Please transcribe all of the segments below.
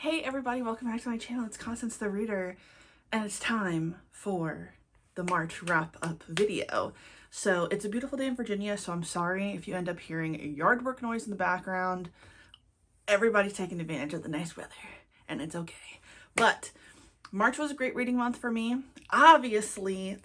Hey everybody, welcome back to my channel. It's Constance the Reader, and it's time for the March wrap-up video. So it's a beautiful day in Virginia, so I'm sorry if you end up hearing a yard work noise in the background. Everybody's taking advantage of the nice weather, and it's okay. But March was a great reading month for me. Obviously,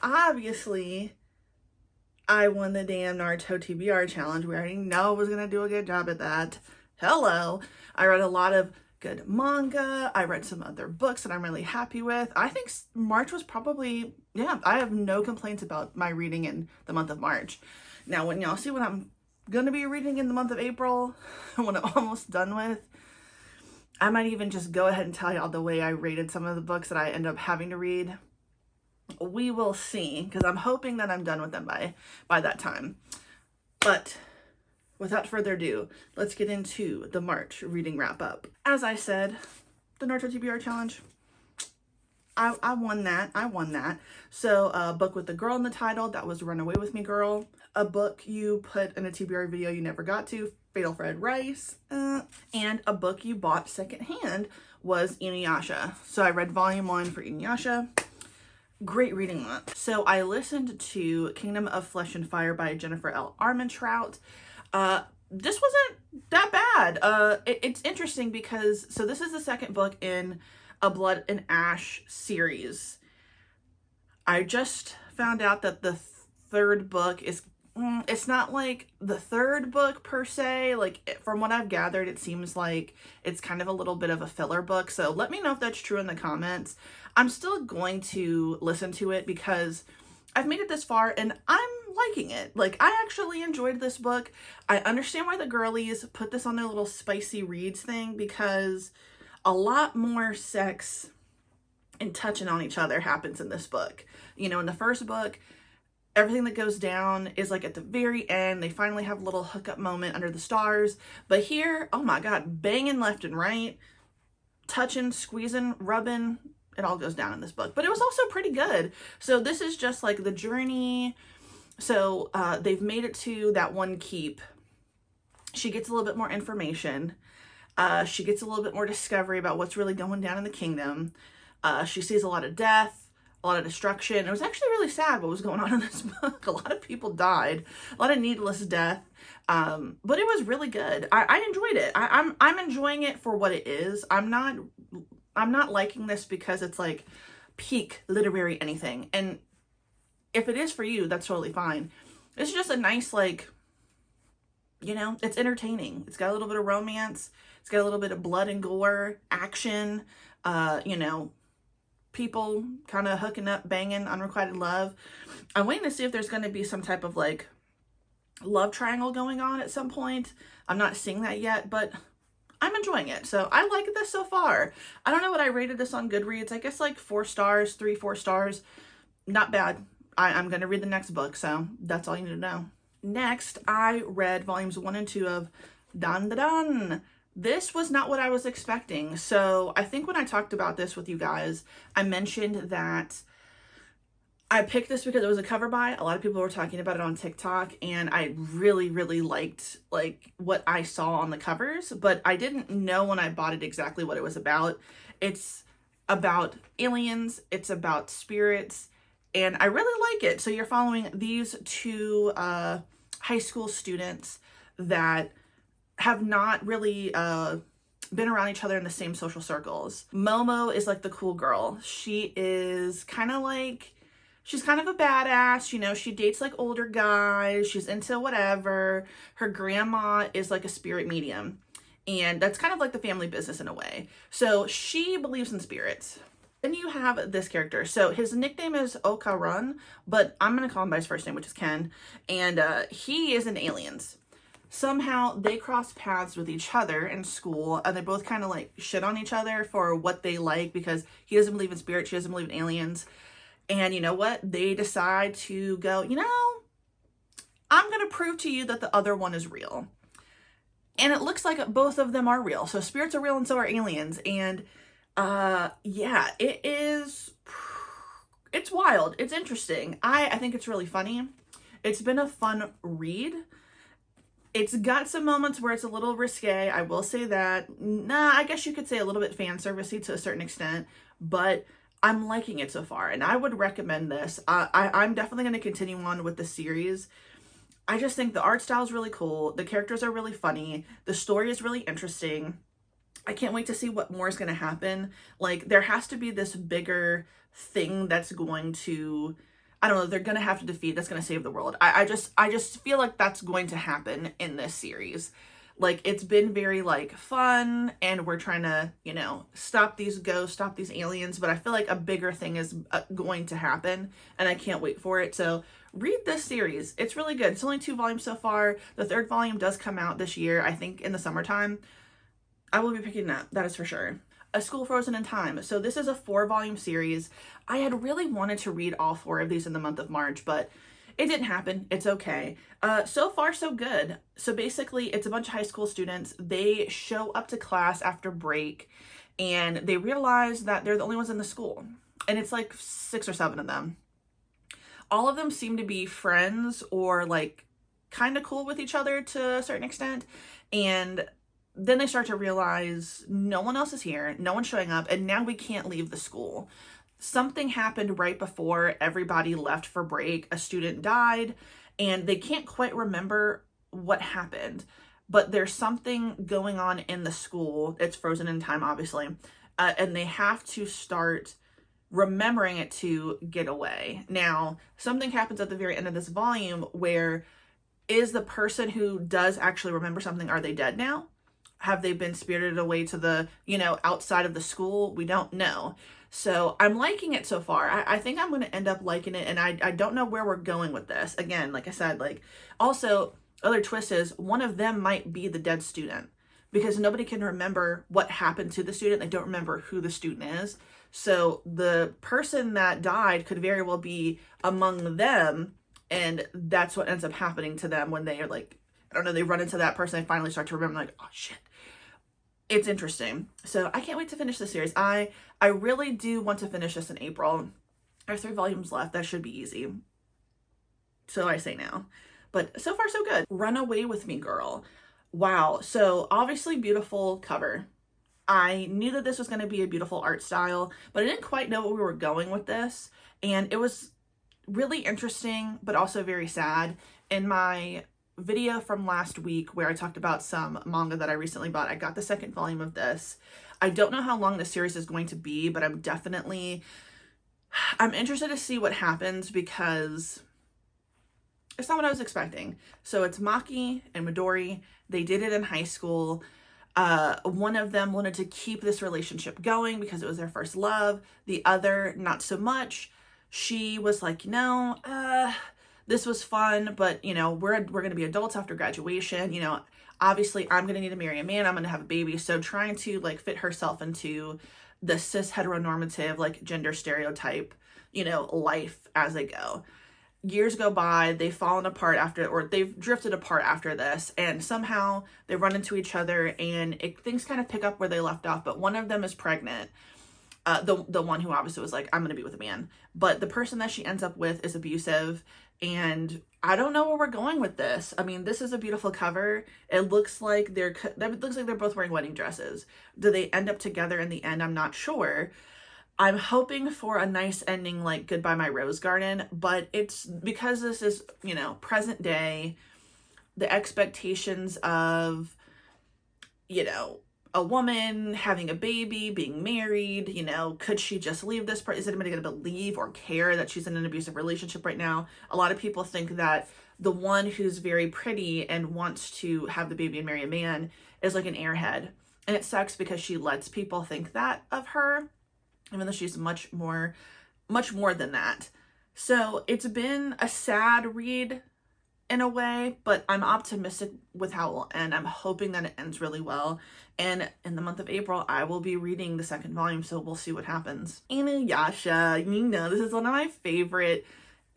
I won the damn Naruto TBR challenge. We already know I was going to do a good job at that. Hello. I read a lot of good manga. I read some other books that I'm really happy with. I think March was probably, I have no complaints about my reading in the month of March. Now, when y'all see what I'm going to be reading in the month of April, when I'm almost done with, I might even just go ahead and tell y'all the way I rated some of the books that I end up having to read. We will see, because I'm hoping that I'm done with them by that time. But without further ado, let's get into the March reading wrap up. As I said, the Naruto TBR challenge, I won that. So a book with the girl in the title, that was Run Away With Me Girl. A book you put in a TBR video you never got to, Fatal Fred Rice. And a book you bought secondhand was Inuyasha. So I read volume 1 for Inuyasha. Great reading month. So I listened to Kingdom of Flesh and Fire by Jennifer L. Armentrout. This wasn't that bad. It's interesting because, so this is the second book in a Blood and Ash series. I just found out that the third book is, it's not like the third book per se. Like, from what I've gathered, it seems like it's kind of a little bit of a filler book. So let me know if that's true in the comments. I'm still going to listen to it because I've made it this far and I'm liking it. Like, I actually enjoyed this book. I understand why the girlies put this on their little spicy reads thing, because a lot more sex and touching on each other happens in this book. You know, in the first book, everything that goes down is like at the very end. They finally have a little hookup moment under the stars. But here, oh my God, banging left and right, touching, squeezing, rubbing. It all goes down in this book, but it was also pretty good. So this is just like the journey. So they've made it to that one keep. She gets a little bit more information. She gets a little bit more discovery about what's really going down in the kingdom. She sees a lot of death, a lot of destruction. It was actually really sad what was going on in this book. A lot of people died, a lot of needless death. But it was really good. I enjoyed it. I'm enjoying it for what it is. I'm not liking this because it's like peak literary anything. And if it is for you, that's totally fine. It's just a nice, like, you know, it's entertaining. It's got a little bit of romance. It's got a little bit of blood and gore, action, you know, people kind of hooking up, banging, unrequited love. I'm waiting to see if there's going to be some type of like love triangle going on at some point. I'm not seeing that yet, but I'm enjoying it. So I like this so far. I don't know what I rated this on Goodreads. I guess like 4 stars, 3-4 stars. Not bad. I'm going to read the next book, so that's all you need to know. Next, I read volumes 1 and 2 of Dan Da Dan. This was not what I was expecting. So I think when I talked about this with you guys, I mentioned that I picked this because it was a cover buy. A lot of people were talking about it on TikTok, and I really, really liked like what I saw on the covers, but I didn't know when I bought it exactly what it was about. It's about aliens. It's about spirits, and I really like it. So you're following these two high school students that have not really been around each other in the same social circles. Momo is like the cool girl. She is kind of like, she's kind of a badass, you know, she dates like older guys, she's into whatever. Her grandma is like a spirit medium, and that's kind of like the family business in a way. So she believes in spirits. Then you have this character. So his nickname is Okarun, but I'm going to call him by his first name, which is Ken. And he is in aliens. Somehow they cross paths with each other in school, and they both kind of like shit on each other for what they like, because he doesn't believe in spirits, she doesn't believe in aliens. And you know what? They decide to go, you know, I'm going to prove to you that the other one is real. And it looks like both of them are real. So spirits are real and so are aliens. And yeah, it's wild. It's interesting. I think it's really funny. It's been a fun read. It's got some moments where it's a little risque, I will say that. Nah, I guess you could say a little bit fan servicey to a certain extent, but I'm liking it so far, and I would recommend this. I'm definitely going to continue on with the series. I just think the art style is really cool. The characters are really funny. The story is really interesting. I can't wait to see what more is going to happen. Like, there has to be this bigger thing that's going to, I don't know, they're going to have to defeat, that's going to save the world. I just feel like that's going to happen in this series. Like, it's been very, like, fun, and we're trying to, you know, stop these ghosts, stop these aliens, but I feel like a bigger thing is going to happen, and I can't wait for it. So read this series. It's really good. It's only 2 volumes so far. The 3rd volume does come out this year, I think in the summertime. I will be picking it up, that is for sure. A School Frozen in Time. So this is a 4-volume series. I had really wanted to read all 4 of these in the month of March, but it didn't happen. It's okay. So far, so good. So basically, it's a bunch of high school students. They show up to class after break, and they realize that they're the only ones in the school. And it's like 6 or 7 of them. All of them seem to be friends or like kind of cool with each other to a certain extent. And then they start to realize no one else is here, no one's showing up, and now we can't leave the school. Something happened right before everybody left for break. A student died, and they can't quite remember what happened, but there's something going on in the school. It's frozen in time, obviously, and they have to start remembering it to get away. Now, something happens at the very end of this volume where, is the person who does actually remember something, are they dead now? Have they been spirited away to the, you know, outside of the school? We don't know. So I'm liking it so far. I think I'm going to end up liking it, and I don't know where we're going with this. Again, like I said, like, also, other twist is one of them might be the dead student, because nobody can remember what happened to the student. They don't remember who the student is. So the person that died could very well be among them, and that's what ends up happening to them when they are like, I don't know, they run into that person, they finally start to remember, like, oh shit. It's interesting. So I can't wait to finish this series. I really do want to finish this in April. I have 3 volumes left. That should be easy. So I say now. But so far so good. Run Away With Me, Girl. Wow. So obviously beautiful cover. I knew that this was going to be a beautiful art style, but I didn't quite know what we were going with this. And it was really interesting, but also very sad. In my video from last week where I talked about some manga that I recently bought, I got the 2nd volume of this. I don't know how long this series is going to be, but I'm interested to see what happens, because it's not what I was expecting. So it's Maki and Midori. They did it in high school. One of them wanted to keep this relationship going because it was their first love. The other, not so much. She was like, you know, this was fun, but, you know, we're going to be adults after graduation. You know, obviously I'm going to need to marry a man. I'm going to have a baby. So trying to like fit herself into the cis heteronormative, like gender stereotype, you know, life as they go. Years go by, they've fallen apart after, or they've drifted apart after this, and somehow they run into each other, and things kind of pick up where they left off, but one of them is pregnant. The one who obviously was like, I'm going to be with a man. But the person that she ends up with is abusive, and I don't know where we're going with this. I mean, this is a beautiful cover. It looks like they're both wearing wedding dresses. Do they end up together in the end? I'm not sure. I'm hoping for a nice ending like Goodbye My Rose Garden, but it's because this is, you know, present day, the expectations of, you know, a woman having a baby, being married, you know, could she just leave this person? Is anybody going to believe or care that she's in an abusive relationship right now? A lot of people think that the one who's very pretty and wants to have the baby and marry a man is like an airhead. And it sucks because she lets people think that of her, even though she's much more than that. So it's been a sad read in a way, but I'm optimistic with how it will end. I'm hoping that it ends really well. And in the month of April, I will be reading the 2nd volume, so we'll see what happens. Inuyasha, you know, this is one of my favorite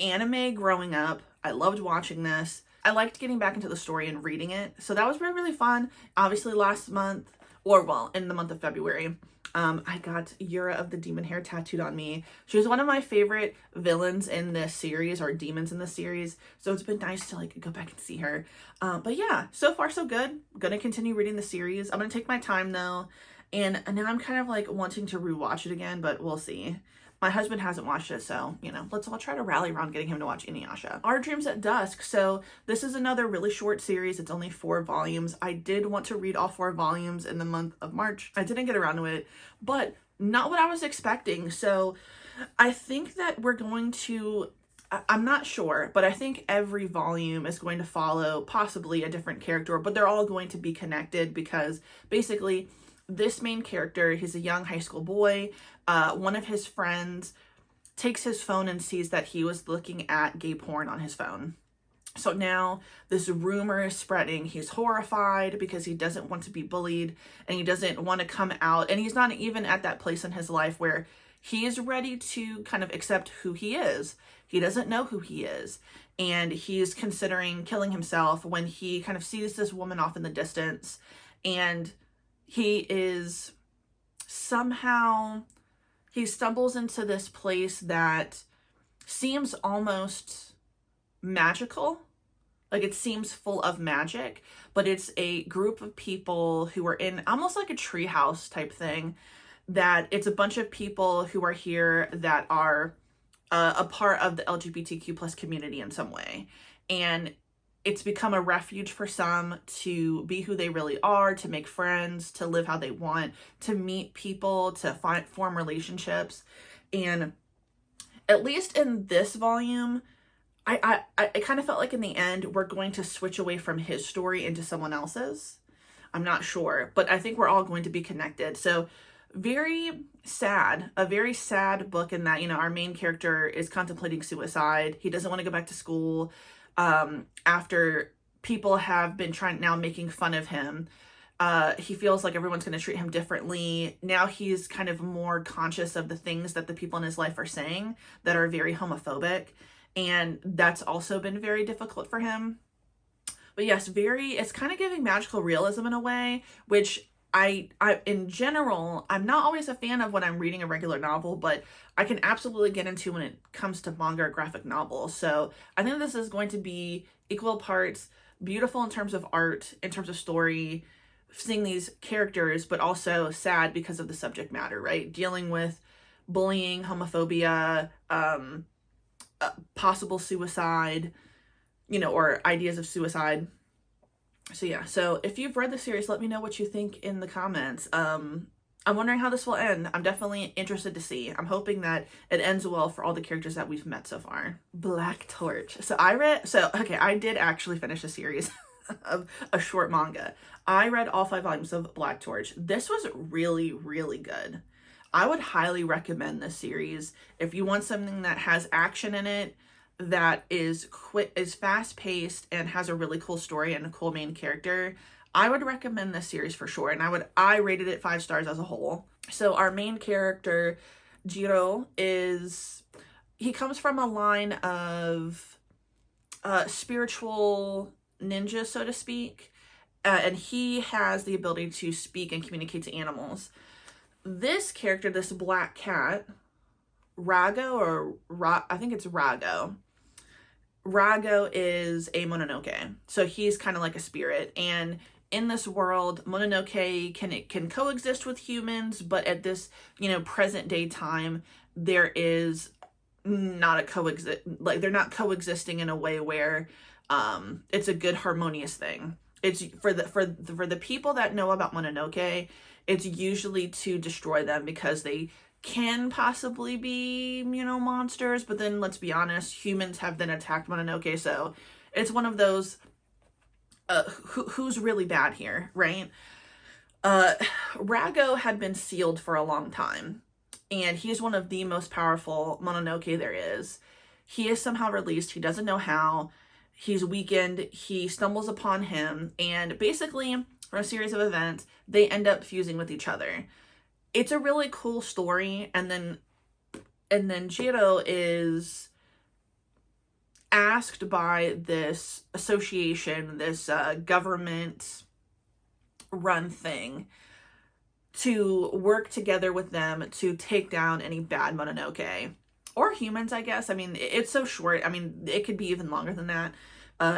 anime growing up. I loved watching this. I liked getting back into the story and reading it. So that was really, really fun. Obviously last month, or well, in the month of February, I got Yura of the Demon Hair tattooed on me. She was one of my favorite villains in this series, or demons in this series. So it's been nice to like go back and see her. But yeah, so far so good. Gonna continue reading the series. I'm gonna take my time though. And now I'm kind of like wanting to rewatch it again, but we'll see. My husband hasn't watched it, so, you know, let's all try to rally around getting him to watch Inuyasha. Our Dreams at Dusk. So this is another really short series. It's only 4 volumes. I did want to read all 4 volumes in the month of March. I didn't get around to it, but not what I was expecting. So I think that we're going to, I'm not sure, but I think every volume is going to follow possibly a different character, but they're all going to be connected because basically this main character, he's a young high school boy. One of his friends takes his phone and sees that he was looking at gay porn on his phone. So now this rumor is spreading. He's horrified because he doesn't want to be bullied and he doesn't want to come out. And he's not even at that place in his life where he is ready to kind of accept who he is. He doesn't know who he is. And he's considering killing himself when he kind of sees this woman off in the distance. And he is somehow, he stumbles into this place that seems almost magical. Like it seems full of magic, but it's a group of people who are in almost like a treehouse type thing, that it's a bunch of people who are here that are a part of the LGBTQ plus community in some way. And it's become a refuge for some to be who they really are, to make friends, to live how they want, to meet people, to form relationships. And at least in this volume, I kind of felt like in the end, we're going to switch away from his story into someone else's. I'm not sure, but I think we're all going to be connected. So very sad, a very sad book in that, you know, our main character is contemplating suicide. He doesn't want to go back to school. After people have been now making fun of him, he feels like everyone's going to treat him differently. Now he's kind of more conscious of the things that the people in his life are saying that are very homophobic. And that's also been very difficult for him. But yes, it's kind of giving magical realism in a way, which I in general, I'm not always a fan of when I'm reading a regular novel, but I can absolutely get into when it comes to manga or graphic novels. So I think this is going to be equal parts beautiful in terms of art, in terms of story, seeing these characters, but also sad because of the subject matter, right? Dealing with bullying, homophobia, possible suicide, you know, or ideas of suicide. So yeah, so if you've read the series, let me know what you think in the comments. I'm wondering how this will end. I'm definitely interested to see. I'm hoping that it ends well for all the characters that we've met so far. Black Torch. Okay, I did actually finish a series of a short manga. I read all 5 volumes of Black Torch. This was really, really good. I would highly recommend this series. If you want something that has action in it, that is fast-paced and has a really cool story and a cool main character, I would recommend this series for sure. And I rated it 5 stars as a whole. So our main character, Jiro, he comes from a line of spiritual ninjas, so to speak. And he has the ability to speak and communicate to animals. This character, this black cat, I think it's Rago. Rago is a Mononoke. So he's kind of like a spirit. And in this world, Mononoke can coexist with humans, but at this, you know, present day time, there is not they're not coexisting in a way where it's a good harmonious thing. It's for the people that know about Mononoke, it's usually to destroy them because they can possibly be, you know, monsters, but then let's be honest, humans have then attacked Mononoke, so it's one of those who's really bad here, right? Rago had been sealed for a long time, and he's one of the most powerful Mononoke there is. He is somehow released. He doesn't know how. He's weakened. He stumbles upon him, and basically, for a series of events, they end up fusing with each other. It's a really cool story, and then Jiro is asked by this association, this government run thing, to work together with them to take down any bad Mononoke. Or humans, I guess. I mean, it's so short. I mean, it could be even longer than that,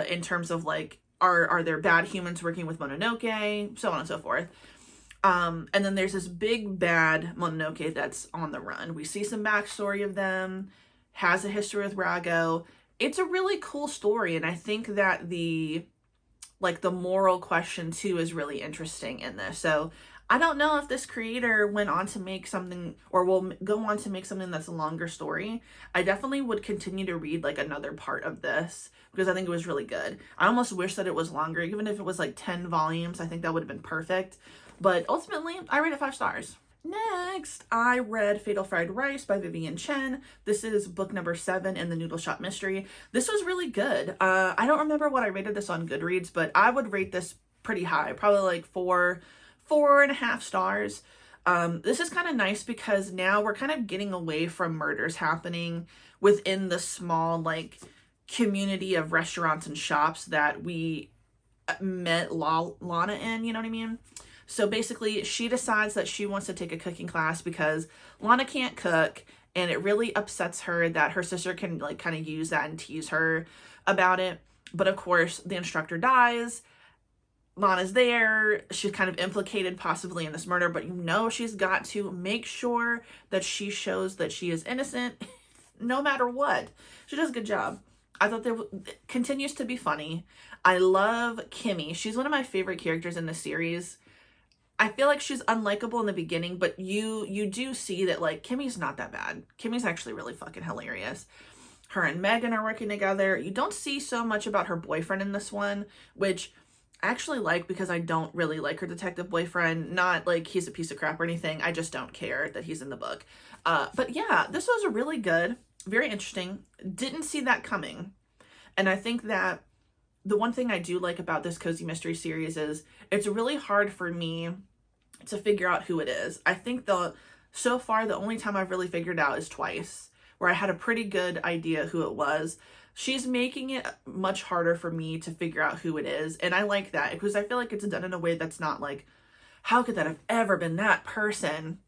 in terms of like, are there bad humans working with Mononoke, so on and so forth. And then there's this big bad Mononoke that's on the run. We see some backstory of them, has a history with Rago. It's a really cool story, and I think that the moral question too is really interesting in this. So I don't know if this creator went on to make something, or will go on to make something that's a longer story. I definitely would continue to read like another part of this because I think it was really good. I almost wish that it was longer, even if it was like 10 volumes. I think that would have been perfect. But ultimately, I rate it 5 stars. Next, I read Fatal Fried Rice by Vivian Chen. This is book number 7 in the Noodle Shop Mystery. This was really good. I don't remember what I rated this on Goodreads, but I would rate this pretty high, probably like 4.5 stars. This is kind of nice because now we're kind of getting away from murders happening within the small like community of restaurants and shops that we met Lana in, you know what I mean? So basically, she decides that she wants to take a cooking class because Lana can't cook, and it really upsets her that her sister can like kind of use that and tease her about it. But of course, the instructor dies. Lana's there. She's kind of implicated possibly in this murder, but you know she's got to make sure that she shows that she is innocent no matter what. She does a good job. I thought it continues to be funny. I love Kimmy. She's one of my favorite characters in the series. I feel like she's unlikable in the beginning, but you do see that like Kimmy's not that bad. Kimmy's actually really fucking hilarious. Her and Megan are working together. You don't see so much about her boyfriend in this one, which I actually like because I don't really like her detective boyfriend. Not like he's a piece of crap or anything. I just don't care that he's in the book. But yeah, this was really good. Very interesting. Didn't see that coming. And I think that the one thing I do like about this cozy mystery series is it's really hard for me to figure out who it is. I think so far the only time I've really figured out is twice, where I had a pretty good idea who it was. She's making it much harder for me to figure out who it is, and I like that because I feel like it's done in a way that's not like, how could that have ever been that person?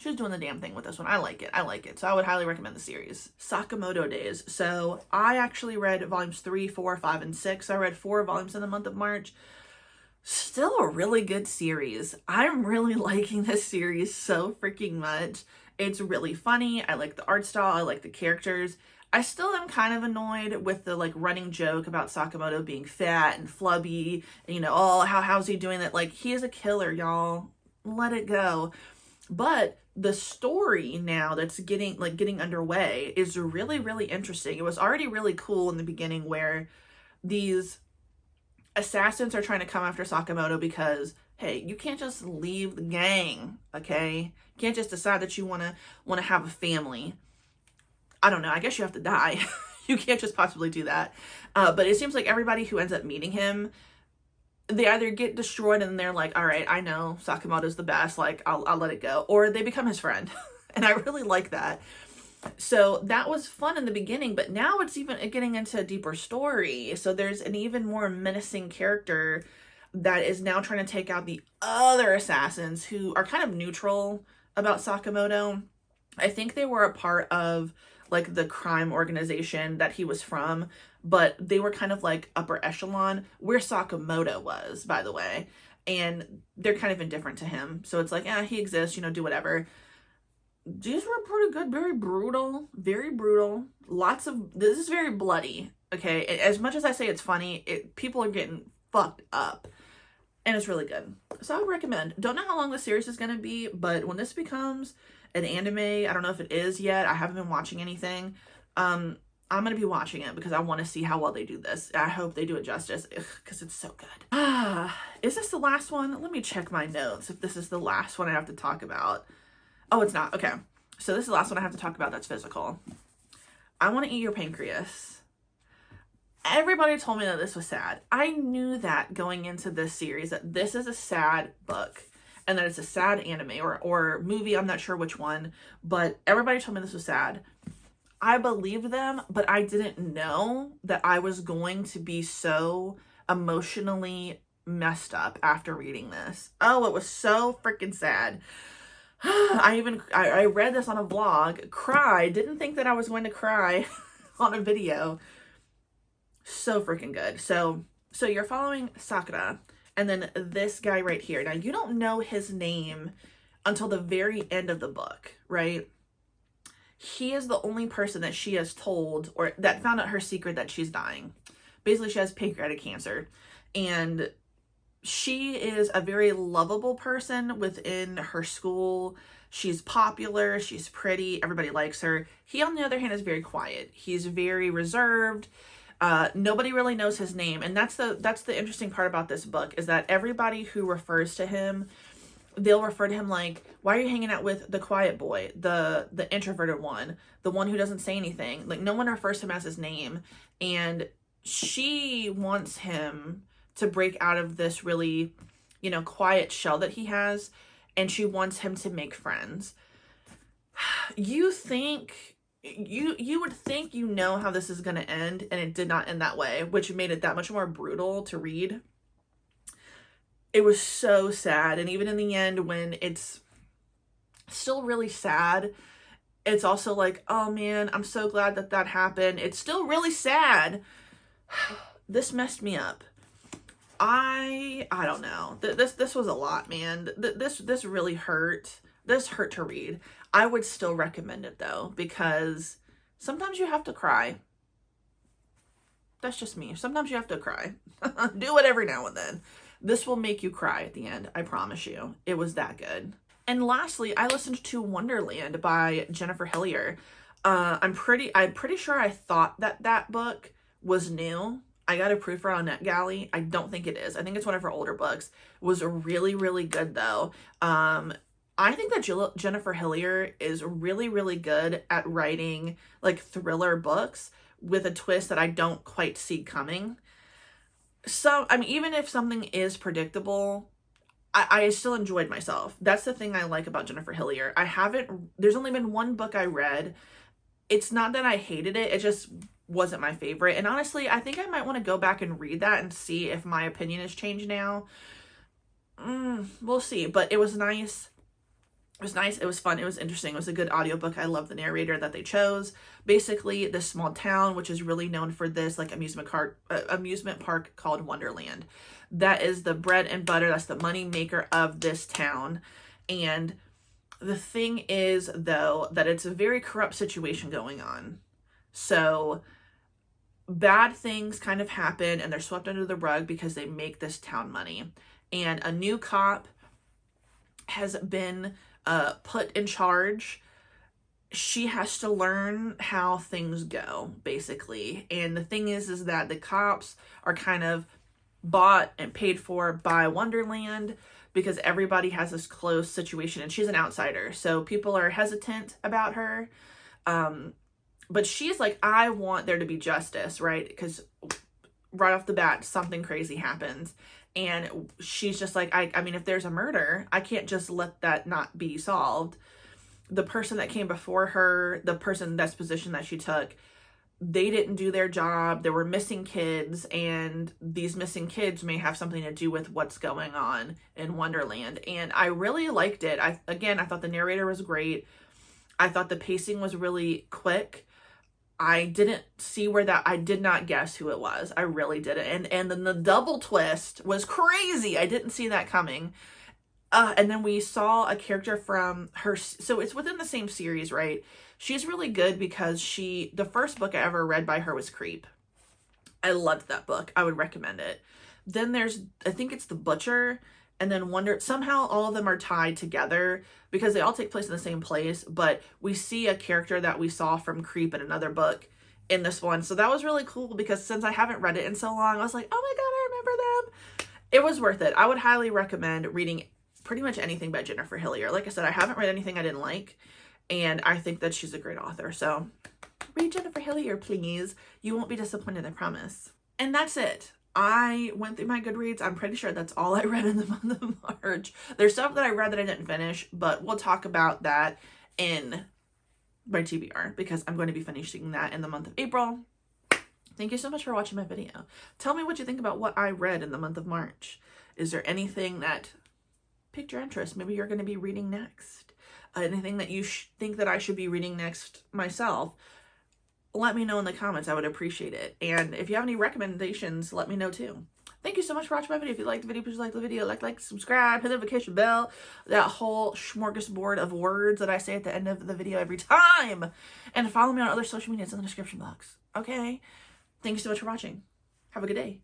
She's doing the damn thing with this one. I like it. I like it. So I would highly recommend the series. Sakamoto Days. So I actually read volumes 3, 4, 5, and 6. I read 4 volumes in the month of March. Still a really good series. I'm really liking this series so freaking much. It's really funny. I like the art style. I like the characters. I still am kind of annoyed with the like running joke about Sakamoto being fat and flubby. And, you know, oh, how's he doing that? Like, he is a killer, y'all. Let it go. But the story now that's getting underway is really, really interesting. It was already really cool in the beginning where these assassins are trying to come after Sakamoto because, hey, you can't just leave the gang, okay? You can't just decide that you want to have a family. I don't know. I guess you have to die. You can't just possibly do that. But it seems like everybody who ends up meeting him, they either get destroyed and they're like, all right, I know Sakamoto's the best, like I'll let it go, or they become his friend. And I really like that. So that was fun in the beginning, but now it's even getting into a deeper story. So there's an even more menacing character that is now trying to take out the other assassins who are kind of neutral about Sakamoto. I think they were a part of like the crime organization that he was from, but they were kind of like upper echelon where Sakamoto was, by the way. And they're kind of indifferent to him. So it's like, he exists, you know, do whatever. These were pretty good, very brutal, very brutal. This is very bloody, okay? As much as I say it's funny, people are getting fucked up. And it's really good. So I would recommend. Don't know how long the series is going to be, but when this becomes an anime, I don't know if it is yet. I haven't been watching anything. I'm going to be watching it because I want to see how well they do this. I hope they do it justice because it's so good. Is this the last one? Let me check my notes if this is the last one I have to talk about. Oh, it's not. Okay. So this is the last one I have to talk about that's physical. I Want to Eat Your Pancreas. Everybody told me that this was sad. I knew that going into this series that this is a sad book and that it's a sad anime or movie. I'm not sure which one, but everybody told me this was sad. I believed them, but I didn't know that I was going to be so emotionally messed up after reading this. Oh, it was so freaking sad. I read this on a vlog, cried, didn't think that I was going to cry on a video. So freaking good. So you're following Sakura, and then this guy right here. Now, you don't know his name until the very end of the book, right? He is the only person that she has told, or that found out her secret that she's dying. Basically, she has pancreatic cancer, and she is a very lovable person within her school. She's popular, she's pretty, everybody likes her. He, on the other hand, is very quiet. He's very reserved. Nobody really knows his name, and that's the interesting part about this book, is that everybody who refers to him, they'll refer to him like, why are you hanging out with the quiet boy, the introverted one, the one who doesn't say anything? Like, no one refers to him as his name, and she wants him to break out of this really, you know, quiet shell that he has, and she wants him to make friends. You would think you know how this is going to end, and it did not end that way, which made it that much more brutal to read. It was so sad, and even in the end, when it's still really sad, it's also like, oh man, I'm so glad that that happened. It's still really sad. This messed me up. I don't know. This was a lot, man. This really hurt. This hurt to read. I would still recommend it though, because sometimes you have to cry. That's just me. Sometimes you have to cry. Do it every now and then. This will make you cry at the end. I promise you. It was that good. And lastly, I listened to Wonderland by Jennifer Hillier. I'm pretty sure I thought that book was new. I got a proofer on NetGalley. I don't think it is. I think it's one of her older books. It was really, really good though. I think that Jennifer Hillier is really, really good at writing like thriller books with a twist that I don't quite see coming. So, I mean, even if something is predictable, I still enjoyed myself. That's the thing I like about Jennifer Hillier. There's only been one book I read. It's not that I hated it. It just wasn't my favorite. And honestly, I think I might want to go back and read that and see if my opinion has changed now. We'll see. But it was nice. It was nice. It was fun. It was interesting. It was a good audiobook. I love the narrator that they chose. Basically, this small town, which is really known for this like amusement park called Wonderland. That is the bread and butter. That's the money maker of this town. And the thing is, though, that it's a very corrupt situation going on. So bad things kind of happen, and they're swept under the rug because they make this town money. And a new cop has been put in charge. She has to learn how things go, basically. And the thing is that the cops are kind of bought and paid for by Wonderland because everybody has this close situation, and she's an outsider. So people are hesitant about her. But she's like, I want there to be justice, right? Because right off the bat, something crazy happens. And she's just like, I mean, if there's a murder, I can't just let that not be solved. The person that came before her, the person that's position that she took, they didn't do their job. There were missing kids, and these missing kids may have something to do with what's going on in Wonderland. And I really liked it. I thought the narrator was great. I thought the pacing was really quick. I didn't see I did not guess who it was. I really didn't. And then the double twist was crazy. I didn't see that coming. And then we saw a character from her. So it's within the same series, right? She's really good because the first book I ever read by her was Creep. I loved that book. I would recommend it. Then I think it's The Butcher, and then somehow all of them are tied together because they all take place in the same place, but we see a character that we saw from Creep in another book in this one. So that was really cool because since I haven't read it in so long, I was like, oh my God, I remember them. It was worth it. I would highly recommend reading pretty much anything by Jennifer Hillier. Like I said, I haven't read anything I didn't like, and I think that she's a great author. So read Jennifer Hillier, please. You won't be disappointed, I promise. And that's it. I went through my Goodreads. I'm pretty sure that's all I read in the month of March. There's stuff that I read that I didn't finish, but we'll talk about that in my TBR because I'm going to be finishing that in the month of April. Thank you so much for watching my video. Tell me what you think about what I read in the month of March. Is there anything that piqued your interest? Maybe you're going to be reading next. Anything that you think that I should be reading next myself? Let me know in the comments. I would appreciate it. And if you have any recommendations, let me know too. Thank you so much for watching my video. If you liked the video, please like the video. Like, subscribe, hit the notification bell. That whole smorgasbord of words that I say at the end of the video every time. And follow me on other social medias in the description box. Okay? Thank you so much for watching. Have a good day.